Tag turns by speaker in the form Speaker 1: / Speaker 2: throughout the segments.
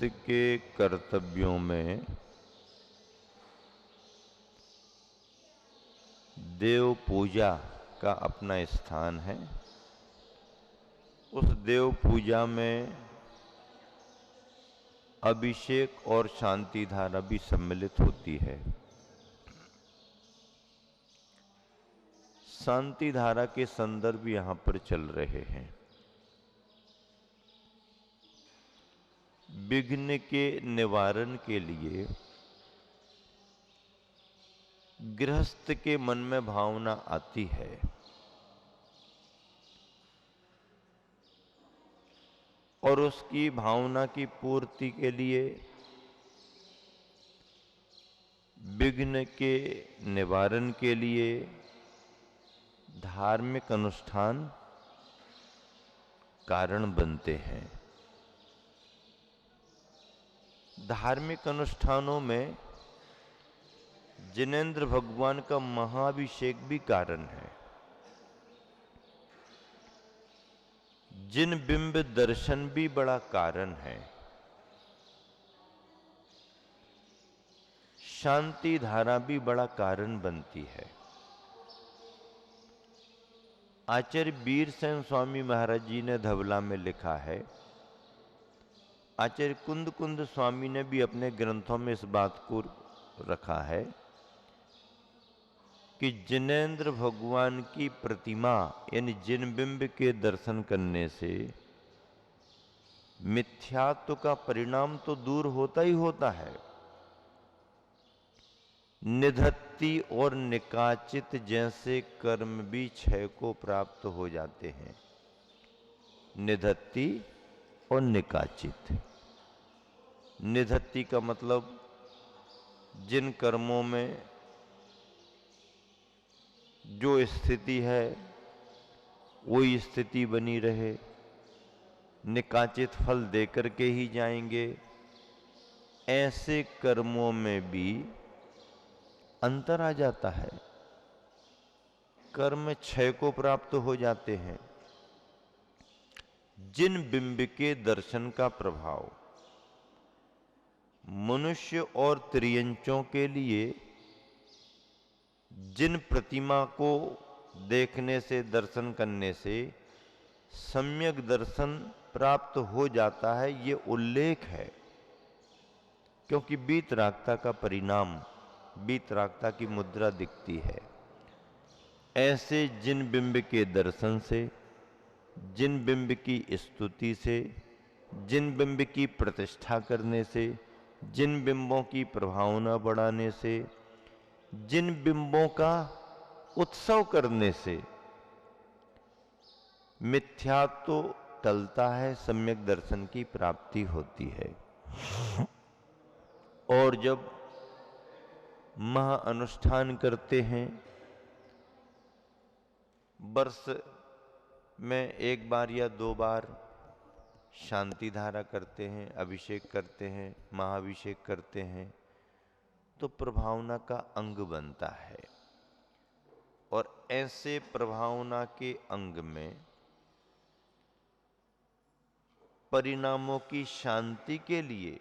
Speaker 1: के कर्तव्यों में देव पूजा का अपना स्थान है। उस देव पूजा में अभिषेक और शांति धारा भी सम्मिलित होती है। शांति धारा के संदर्भ यहां पर चल रहे हैं। विघ्न के निवारण के लिए गृहस्थ के मन में भावना आती है, और उसकी भावना की पूर्ति के लिए विघ्न के निवारण के लिए धार्मिक अनुष्ठान कारण बनते हैं। धार्मिक अनुष्ठानों में जिनेंद्र भगवान का महाभिषेक भी कारण है। जिन बिंब दर्शन भी बड़ा कारण है। शांति धारा भी बड़ा कारण बनती है। आचार्य वीरसेन स्वामी महाराज जी ने धवला में लिखा है, आचार्य कुंद कुंद स्वामी ने भी अपने ग्रंथों में इस बात को रखा है कि जिनेंद्र भगवान की प्रतिमा यानी जिन बिंब के दर्शन करने से मिथ्यात्व का परिणाम तो दूर होता ही होता है, निधत्ति और निकाचित जैसे कर्म भी क्षय को प्राप्त हो जाते हैं। निधत्ति और निकाचित। निधत्ति का मतलब जिन कर्मों में जो स्थिति है वही स्थिति बनी रहे, निकाचित फल देकर के ही जाएंगे, ऐसे कर्मों में भी अंतर आ जाता है। कर्म क्षय को प्राप्त हो जाते हैं। जिन बिंब के दर्शन का प्रभाव मनुष्य और त्रियंचों के लिए जिन प्रतिमा को देखने से दर्शन करने से सम्यक दर्शन प्राप्त हो जाता है, ये उल्लेख है। क्योंकि वीतरागता का परिणाम वीतरागता की मुद्रा दिखती है। ऐसे जिन बिंब के दर्शन से, जिन बिंब की स्तुति से, जिन बिंब की प्रतिष्ठा करने से, जिन बिंबों की प्रभावना बढ़ाने से, जिन बिंबों का उत्सव करने से मिथ्यात्व टलता है, सम्यक दर्शन की प्राप्ति होती है। और जब महा अनुष्ठान करते हैं, वर्ष में एक बार या दो बार शांति धारा करते हैं, अभिषेक करते हैं, महाभिषेक करते हैं, तो प्रभावना का अंग बनता है। और ऐसे प्रभावना के अंग में परिणामों की शांति के लिए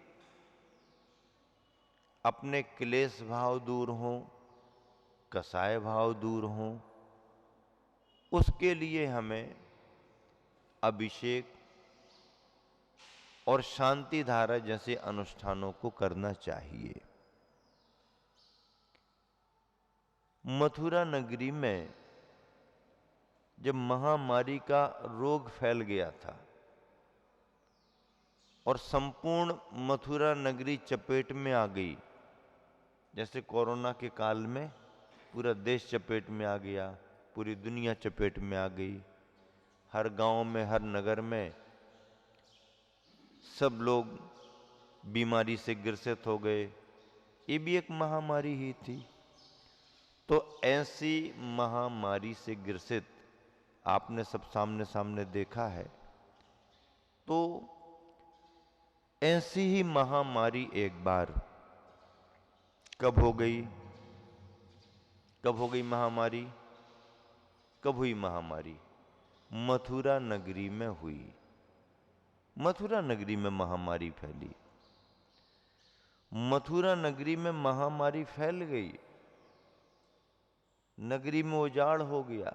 Speaker 1: अपने क्लेश भाव दूर हों, कसाय भाव दूर हों, उसके लिए हमें अभिषेक और शांति धारा जैसे अनुष्ठानों को करना चाहिए। मथुरा नगरी में जब महामारी का रोग फैल गया था और संपूर्ण मथुरा नगरी चपेट में आ गई, जैसे कोरोना के काल में पूरा देश चपेट में आ गया, पूरी दुनिया चपेट में आ गई, हर गांव में, हर नगर में सब लोग बीमारी से ग्रसित हो गए। ये भी एक महामारी ही थी। तो ऐसी महामारी से ग्रसित आपने सब सामने सामने देखा है। तो ऐसी ही महामारी एक बार कब हो गई? कब हो गई महामारी? कब हुई महामारी? मथुरा नगरी में हुई। मथुरा नगरी में महामारी फैली। मथुरा नगरी में महामारी फैल गई, नगरी में उजाड़ हो गया,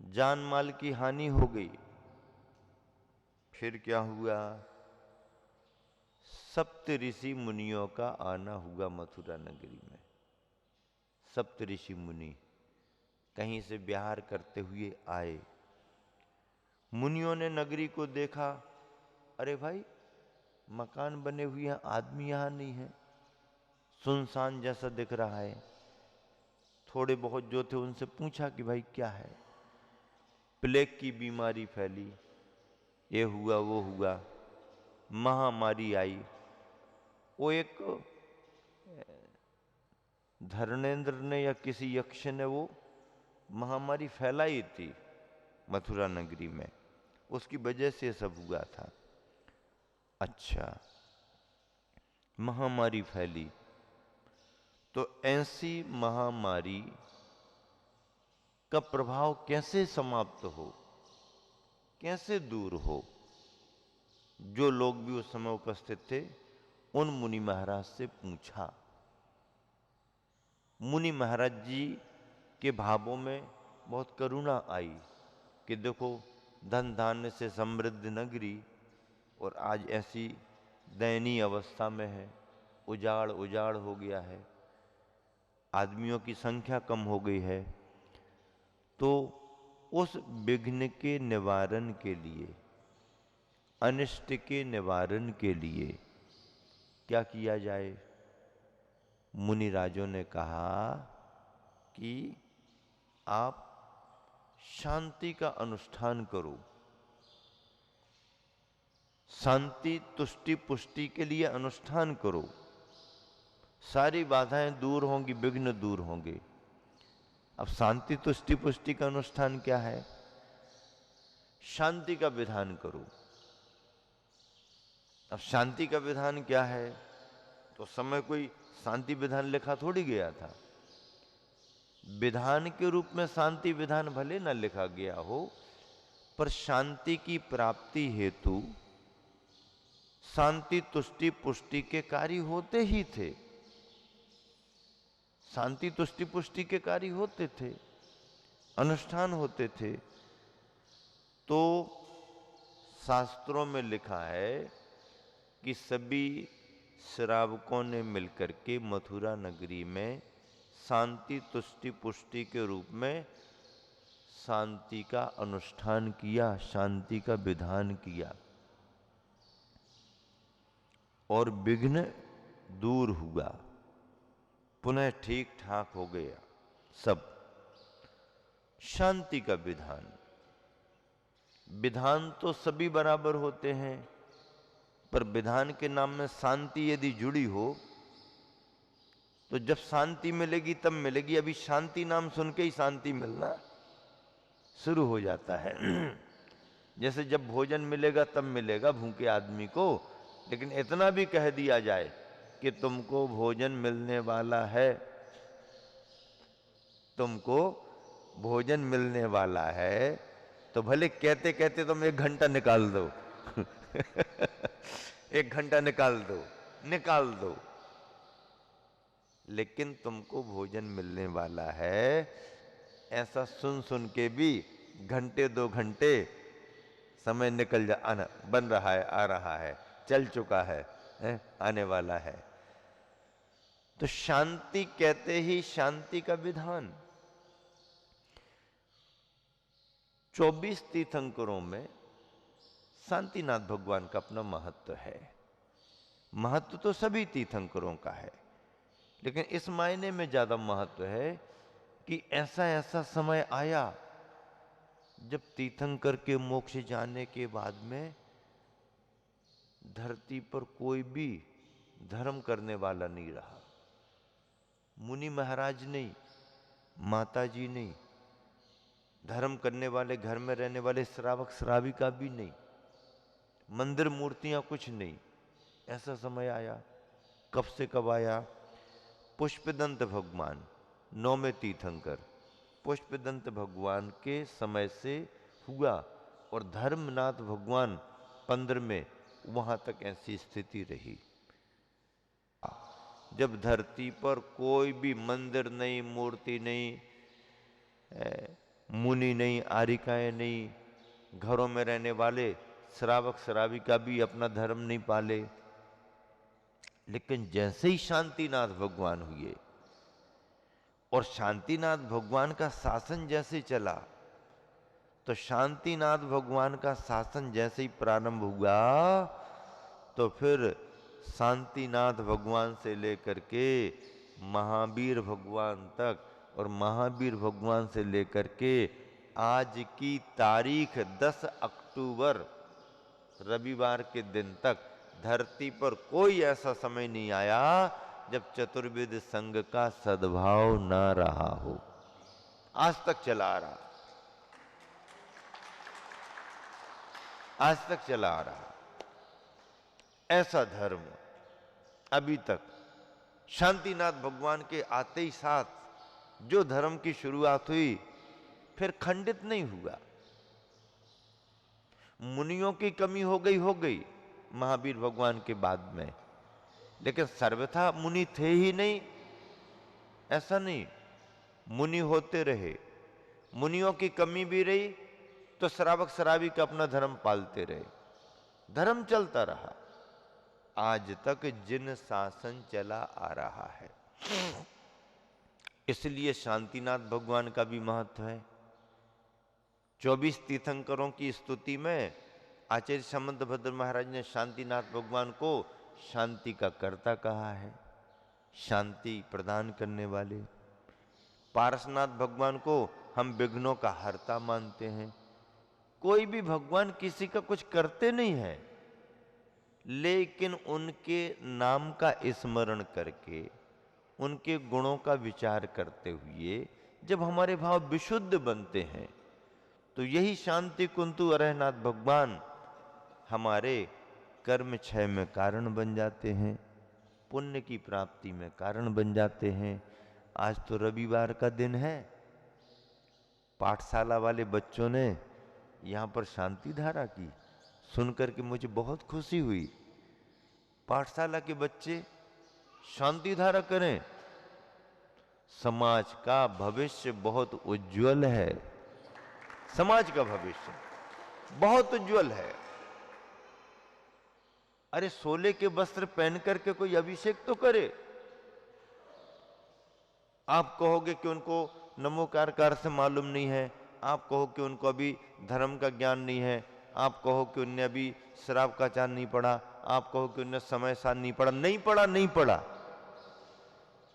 Speaker 1: जान माल की हानि हो गई। फिर क्या हुआ? सप्त ऋषि मुनियों का आना हुआ मथुरा नगरी में। सप्त ऋषि मुनि कहीं से विहार करते हुए आए। मुनियों ने नगरी को देखा, अरे भाई मकान बने हुए हैं, आदमी यहां नहीं है, सुनसान जैसा दिख रहा है। थोड़े बहुत जो थे उनसे पूछा कि भाई क्या है? प्लेग की बीमारी फैली, ये हुआ वो हुआ, महामारी आई। वो एक धर्मेंद्र ने या किसी यक्ष ने वो महामारी फैलाई थी मथुरा नगरी में, उसकी वजह से सब हुआ था। अच्छा, महामारी फैली तो ऐसी महामारी का प्रभाव कैसे समाप्त हो, कैसे दूर हो? जो लोग भी उस समय उपस्थित थे उन मुनि महाराज से पूछा। मुनि महाराज जी के भावों में बहुत करुणा आई कि देखो, धन धान्य से समृद्ध नगरी और आज ऐसी दयनीय अवस्था में है, उजाड़ उजाड़ हो गया है, आदमियों की संख्या कम हो गई है। तो उस विघ्न के निवारण के लिए, अनिष्ट के निवारण के लिए क्या किया जाए? मुनिराजों ने कहा कि आप शांति का अनुष्ठान करो। शांति तुष्टि पुष्टि के लिए अनुष्ठान करो, सारी बाधाएं दूर होंगी, विघ्न दूर होंगे। अब शांति तुष्टि पुष्टि का अनुष्ठान क्या है? शांति का विधान करो। अब शांति का विधान क्या है? तो समय कोई शांति विधान लिखा थोड़ी गया था। विधान के रूप में शांति विधान भले न लिखा गया हो, पर शांति की प्राप्ति हेतु शांति तुष्टि पुष्टि के कार्य होते ही थे। शांति तुष्टि पुष्टि के कार्य होते थे, अनुष्ठान होते थे। तो शास्त्रों में लिखा है कि सभी श्रावकों ने मिलकर के मथुरा नगरी में शांति तुष्टि पुष्टि के रूप में शांति का अनुष्ठान किया, शांति का विधान किया और विघ्न दूर हुआ, पुनः ठीक ठाक हो गया सब। शांति का विधान, विधान तो सभी बराबर होते हैं, पर विधान के नाम में शांति यदि जुड़ी हो तो जब शांति मिलेगी तब मिलेगी। अभी शांति नाम सुन के ही शांति मिलना शुरू हो जाता है। जैसे जब भोजन मिलेगा तब मिलेगा भूखे आदमी को, लेकिन इतना भी कह दिया जाए कि तुमको भोजन मिलने वाला है, तुमको भोजन मिलने वाला है, तो भले कहते कहते तुम 1 घंटा निकाल दो। 1 घंटा निकाल दो, लेकिन तुमको भोजन मिलने वाला है, ऐसा सुन सुन के भी घंटे 2 घंटे समय निकल आना बन रहा है, आ रहा है, चल चुका है, आने वाला है। तो शांति कहते ही शांति का विधान। 24 तीर्थंकरों में शांतिनाथ भगवान का अपना महत्व है। महत्व तो सभी तीर्थंकरों का है, लेकिन इस मायने में ज्यादा महत्व है कि ऐसा ऐसा समय आया जब तीर्थंकर के मोक्ष जाने के बाद में धरती पर कोई भी धर्म करने वाला नहीं रहा। मुनि महाराज नहीं, माता जी नहीं, धर्म करने वाले घर में रहने वाले श्रावक श्राविका भी नहीं, मंदिर मूर्तियां कुछ नहीं। ऐसा समय आया। कब से कब आया? पुष्पदंत भगवान 9वें तीर्थंकर पुष्पदंत भगवान के समय से हुआ, और धर्मनाथ भगवान 15 में वहां तक ऐसी स्थिति रही। जब धरती पर कोई भी मंदिर नहीं, मूर्ति नहीं, मुनि नहीं, आरिकाएं नहीं, घरों में रहने वाले श्रावक श्राविका भी अपना धर्म नहीं पाले, लेकिन जैसे ही शांतिनाथ भगवान हुए और शांतिनाथ भगवान का शासन जैसे चला, तो शांतिनाथ भगवान का शासन जैसे ही प्रारंभ हुआ तो फिर शांतिनाथ भगवान से लेकर के महावीर भगवान तक और महावीर भगवान से लेकर के आज की तारीख 10 अक्टूबर रविवार के दिन तक धरती पर कोई ऐसा समय नहीं आया जब चतुर्वेद संघ का सद्भाव न रहा हो। आज तक चला आ रहा, आज तक चला आ रहा ऐसा धर्म अभी तक। शांतिनाथ भगवान के आते ही साथ जो धर्म की शुरुआत हुई फिर खंडित नहीं हुआ। मुनियों की कमी हो गई महावीर भगवान के बाद में, लेकिन सर्वथा मुनि थे ही नहीं, ऐसा नहीं, मुनि होते रहे। मुनियों की कमी भी रही तो श्रावक श्राविक अपना धर्म पालते रहे, धर्म चलता रहा। आज तक जिन शासन चला आ रहा है, इसलिए शांतिनाथ भगवान का भी महत्व है। 24 तीर्थंकरों की स्तुति में आचार्य समंतभद्र महाराज ने शांतिनाथ भगवान को शांति का कर्ता कहा है, शांति प्रदान करने वाले। पारसनाथ भगवान को हम विघ्नों का हर्ता मानते हैं। कोई भी भगवान किसी का कुछ करते नहीं है, लेकिन उनके नाम का स्मरण करके, उनके गुणों का विचार करते हुए जब हमारे भाव विशुद्ध बनते हैं तो यही शांति कुंतु अरहनाथ भगवान हमारे कर्म क्षय में कारण बन जाते हैं, पुण्य की प्राप्ति में कारण बन जाते हैं। आज तो रविवार का दिन है, पाठशाला वाले बच्चों ने यहाँ पर शांति धारा की, सुनकर के मुझे बहुत खुशी हुई। पाठशाला के बच्चे शांति धारा करें, समाज का भविष्य बहुत उज्जवल है। समाज का भविष्य बहुत उज्जवल है। अरे सोले के वस्त्र पहन करके कोई अभिषेक तो करे। आप कहोगे कि उनको नमोकार का अर्थ मालूम नहीं है, आप कहो कि उनको अभी धर्म का ज्ञान नहीं है, आप कहो कि उनने अभी शराब का चार नहीं पढ़ा, आप कहो कि उनने समय सार नहीं पढ़ा। नहीं पढ़ा, नहीं पढ़ा,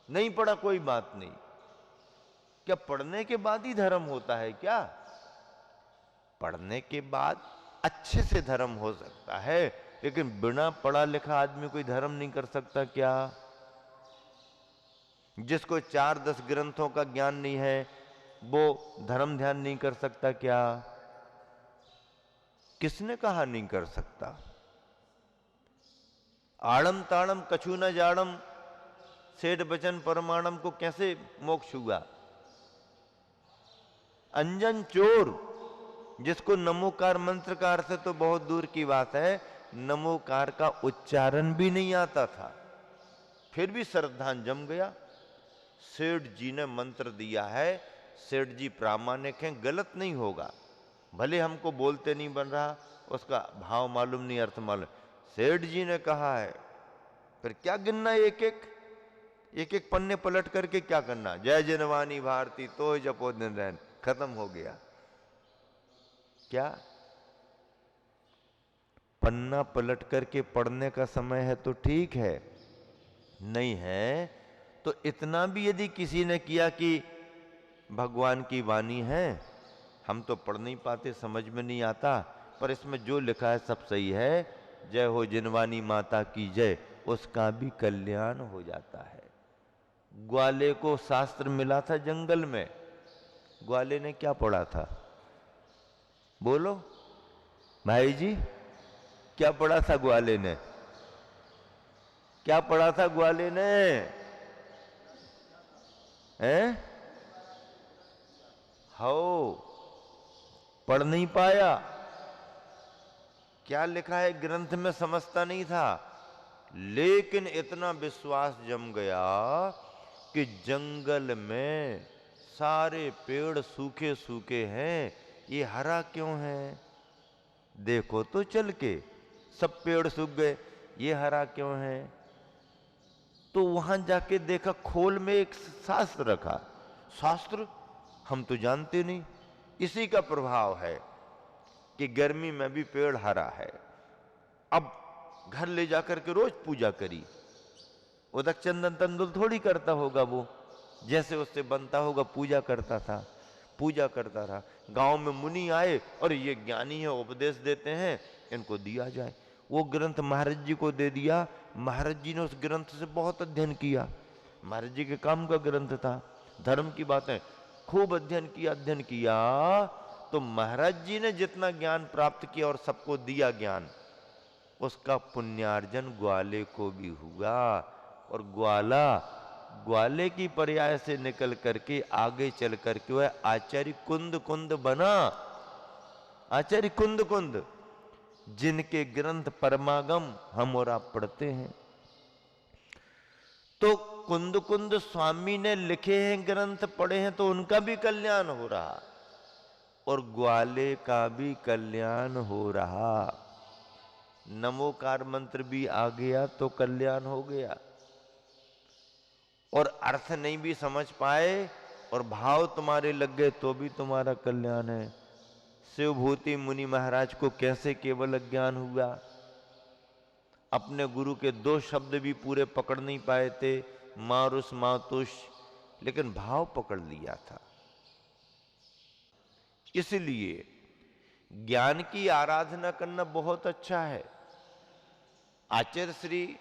Speaker 1: नहीं पढ़ा, कोई बात नहीं। क्या पढ़ने के बाद ही धर्म होता है क्या? पढ़ने के बाद अच्छे से धर्म हो सकता है, लेकिन बिना पढ़ा लिखा आदमी कोई धर्म नहीं कर सकता क्या? जिसको 4-10 ग्रंथों का ज्ञान नहीं है वो धर्म ध्यान नहीं कर सकता क्या? किसने कहा नहीं कर सकता? आड़म ताड़म कछु न जाड़म सेठ बचन परमाणम को कैसे मोक्ष हुआ? अंजन चोर जिसको नमोकार मंत्र का अर्थ तो बहुत दूर की बात है, नमोकार का उच्चारण भी नहीं आता था, फिर भी श्रद्धा जम गया। सेठ जी ने मंत्र दिया है, सेठ जी प्रामाणिक हैं, गलत नहीं होगा। भले हमको बोलते नहीं बन रहा, उसका भाव मालूम नहीं, अर्थ मालूम, सेठ जी ने कहा है, फिर क्या गिनना? एक एक पन्ने पलट करके क्या करना? जय जनवानी भारती तो जपो दिन रहन, खत्म हो गया। क्या पन्ना पलट करके पढ़ने का समय है तो ठीक है, नहीं है तो इतना भी यदि किसी ने किया कि भगवान की वाणी है, हम तो पढ़ नहीं पाते, समझ में नहीं आता, पर इसमें जो लिखा है सब सही है, जय हो जिनवानी माता की जय, उसका भी कल्याण हो जाता है। ग्वाले को शास्त्र मिला था जंगल में, ग्वाले ने क्या पढ़ा था? बोलो भाई जी, क्या पढ़ा था ग्वाले ने? क्या पढ़ा था ग्वाले ने? हैं? हो पढ़ नहीं पाया। क्या लिखा है ग्रंथ में समझता नहीं था, लेकिन इतना विश्वास जम गया कि जंगल में सारे पेड़ सूखे सूखे हैं, ये हरा क्यों है? देखो तो चल के सब पेड़ सूख गए, ये हरा क्यों है? तो वहां जाके देखा, खोल में एक शास्त्र रखा। शास्त्र हम तो जानते नहीं, इसी का प्रभाव है कि गर्मी में भी पेड़ हरा है। अब घर ले जाकर के रोज पूजा करी। उदक चंदन तंदुल थोड़ी करता होगा वो, जैसे उससे बनता होगा पूजा करता था, पूजा करता रहा। गांव में मुनि आए और ये ज्ञानी है, उपदेश देते हैं, इनको दिया जाए। वो ग्रंथ महाराज जी को दे दिया। महाराज जी ने उस ग्रंथ से बहुत अध्ययन किया। महाराज जी के काम का ग्रंथ था, धर्म की बातें खूब अध्ययन किया। तो महाराज जी ने जितना ज्ञान प्राप्त किया और सबको दिया ज्ञान, उसका पुण्यार्जन ग्वाले को भी हुआ। और ग्वाले की पर्याय से निकल करके आगे चल करके वह आचार्य कुंद बना। आचार्य कुंद जिनके ग्रंथ परमागम हम और आप पढ़ते हैं। तो कुंद स्वामी ने लिखे हैं ग्रंथ, पढ़े हैं, तो उनका भी कल्याण हो रहा और ग्वाले का भी कल्याण हो रहा। नमोकार मंत्र भी आ गया तो कल्याण हो गया। और अर्थ नहीं भी समझ पाए और भाव तुम्हारे लग गए तो भी तुम्हारा कल्याण है। शिवभूति मुनि महाराज को कैसे केवल अज्ञान हुआ? अपने गुरु के 2 शब्द भी पूरे पकड़ नहीं पाए थे, मारुष मातुष, लेकिन भाव पकड़ लिया था। इसलिए ज्ञान की आराधना करना बहुत अच्छा है। आचार्य श्री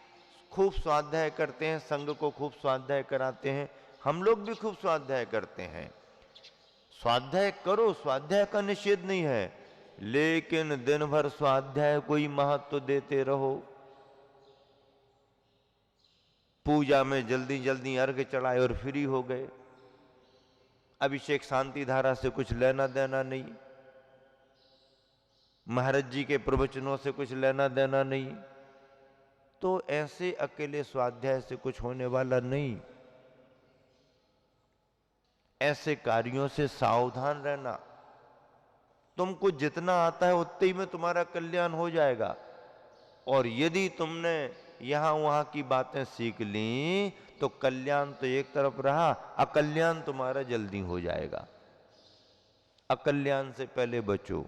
Speaker 1: खूब स्वाध्याय करते हैं, संघ को खूब स्वाध्याय कराते हैं, हम लोग भी खूब स्वाध्याय करते हैं। स्वाध्याय करो, स्वाध्याय का निषेध नहीं है, लेकिन दिन भर स्वाध्याय को ही महत्व देते रहो। पूजा में जल्दी जल्दी अर्घ चढ़ाए और फ्री हो गए। अभिषेक शांति धारा से कुछ लेना देना नहीं, महाराज जी के प्रवचनों से कुछ लेना देना नहीं। तो ऐसे अकेले स्वाध्याय से कुछ होने वाला नहीं। ऐसे कार्यों से सावधान रहना। तुमको जितना आता है उतने ही में तुम्हारा कल्याण हो जाएगा। और यदि तुमने यहां वहां की बातें सीख ली तो कल्याण तो एक तरफ रहा, अकल्याण तुम्हारा जल्दी हो जाएगा। अकल्याण से पहले बचो।